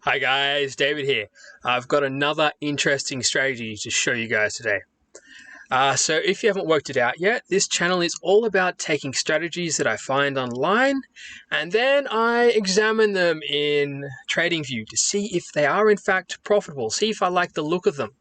Hi guys, David here. I've got another interesting strategy to show you guys today. So if you haven't worked it out yet, this channel is all about taking strategies that I find online and then I examine them in TradingView to see if they are in fact profitable, see if I like the look of them,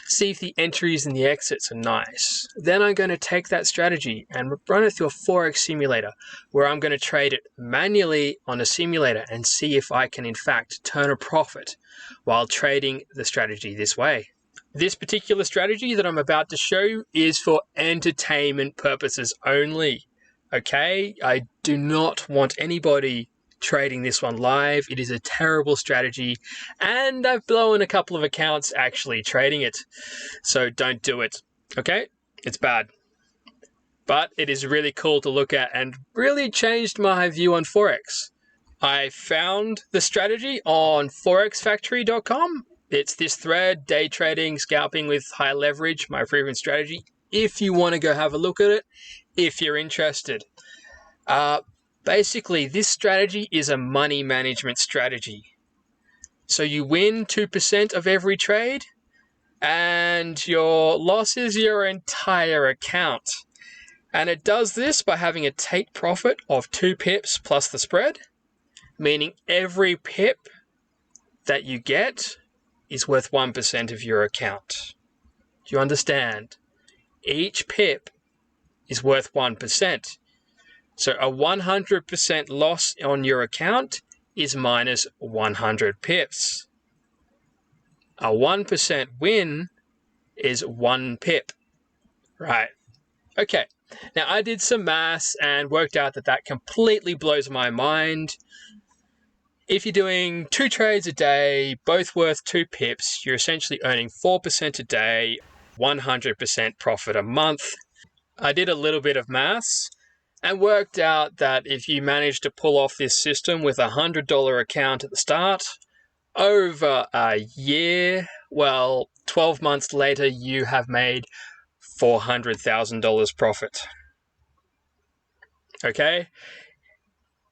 see if the entries and the exits are nice. Then I'm going to take that strategy and run it through a Forex simulator where I'm going to trade it manually on a simulator and see if I can in fact turn a profit while trading the strategy this way. This particular strategy that I'm about to show you is for entertainment purposes only. Okay, I do not want anybody trading this one live. It is a terrible strategy and I've blown a couple of accounts actually trading it. So don't do it. Okay, it's bad. But it is really cool to look at and really changed my view on Forex. I found the strategy on forexfactory.com. It's this thread, day trading, scalping with high leverage, my favorite strategy. If you want to go have a look at it, if you're interested. Basically, this strategy is a money management strategy. So you win 2% of every trade, and your loss is your entire account. And it does this by having a take profit of 2 pips plus the spread, meaning every pip that you get is worth 1% of your account. Do you understand? Each pip is worth 1%. So a 100% loss on your account is minus 100 pips. A 1% win is 1 pip. Right. Okay. Now I did some maths and worked out that that completely blows my mind. If you're doing 2 trades a day, both worth 2 pips, you're essentially earning 4% a day, 100% profit a month. I did a little bit of maths and worked out that if you manage to pull off this system with a $100 account at the start, over a year, well, 12 months later, you have made $400,000 profit. Okay?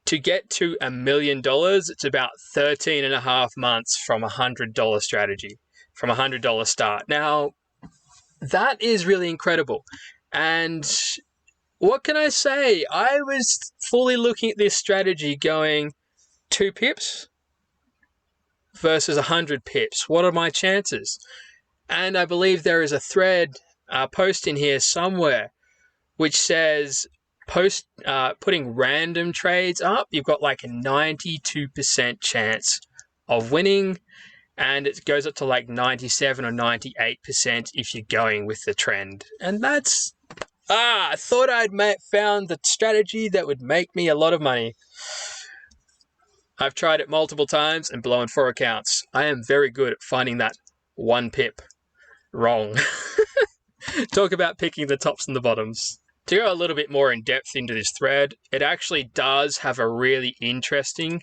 To get to $1 million, it's about 13 and a half months from a $100 strategy, from a $100 start. Now, that is really incredible. And what can I say? I was fully looking at this strategy going 2 pips versus 100 pips. What are my chances? And I believe there is a thread, post in here somewhere, which says putting random trades up, you've got like a 92% chance of winning, and it goes up to like 97 or 98% if you're going with the trend. And that's, I thought I'd found the strategy that would make me a lot of money. I've tried it multiple times and blown 4 accounts. I am very good at finding that 1 pip wrong. Talk about picking the tops and the bottoms. To go a little bit more in depth into this thread, it actually does have a really interesting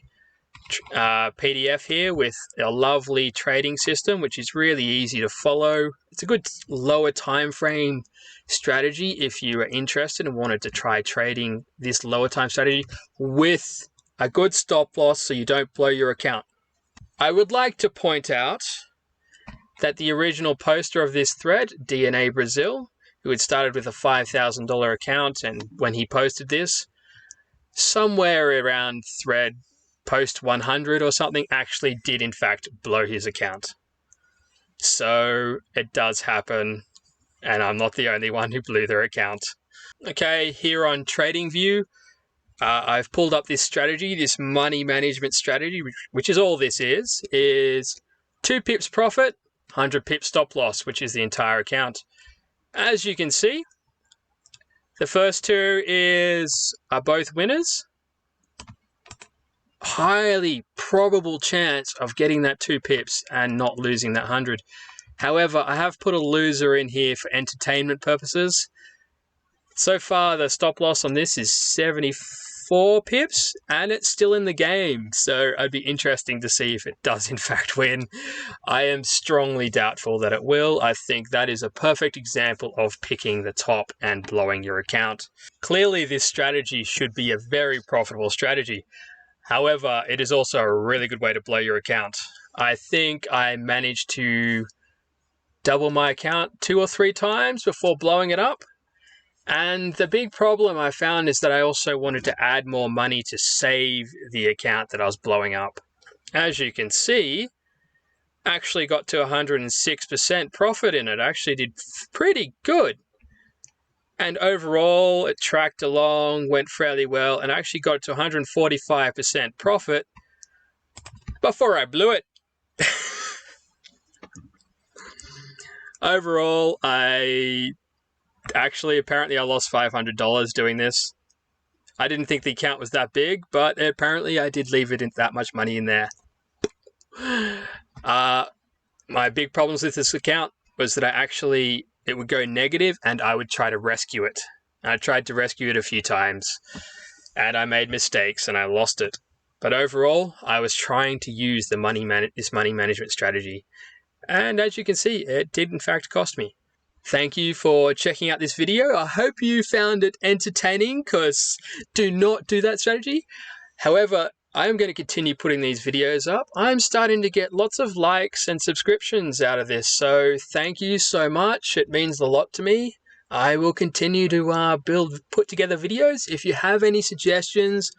PDF here with a lovely trading system, which is really easy to follow. It's a good lower time frame strategy if you are interested and wanted to try trading this lower time strategy with a good stop loss so you don't blow your account. I would like to point out that the original poster of this thread, DNA Brazil, who had started with a $5,000 account, and when he posted this, somewhere around thread post 100 or something, actually did in fact blow his account. So it does happen, and I'm not the only one who blew their account. Okay, here on TradingView, I've pulled up this strategy, this money management strategy, which is all this is 2 pips profit, 100 pips stop loss, which is the entire account. As you can see, the first 2 are both winners. Highly probable chance of getting that 2 pips and not losing that 100. However, I have put a loser in here for entertainment purposes. So far, the stop loss on this is 74 pips, and it's still in the game. So it'd be interesting to see if it does in fact win. I am strongly doubtful that it will. I think that is a perfect example of picking the top and blowing your account. Clearly, this strategy should be a very profitable strategy. However, it is also a really good way to blow your account. I think I managed to double my account 2 or 3 times before blowing it up. And the big problem I found is that I also wanted to add more money to save the account that I was blowing up. As you can see, actually got to 106% profit in it. I actually did pretty good. And overall, it tracked along, went fairly well, and I actually got to 145% profit before I blew it. Overall, apparently I lost $500 doing this. I didn't think the account was that big, but apparently I did leave it in that much money in there. My big problems with this account was that it would go negative and I would try to rescue it. I tried to rescue it a few times and I made mistakes and I lost it. But overall, I was trying to use this money management strategy. And as you can see, it did in fact cost me. Thank you for checking out this video. I hope you found it entertaining, because do not do that strategy. However, I am going to continue putting these videos up. I'm starting to get lots of likes and subscriptions out of this, so thank you so much. It means a lot to me. I will continue to put together videos. If you have any suggestions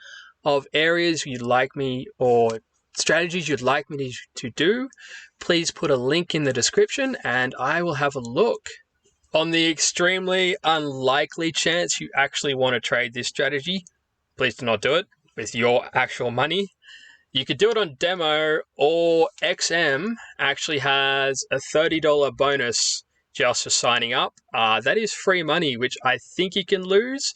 of areas you'd like me or strategies you'd like me to do, please put a link in the description and I will have a look. On the extremely unlikely chance you actually want to trade this strategy, please do not do it with your actual money. You could do it on demo, or XM actually has a $30 bonus just for signing up. That is free money, which I think you can lose,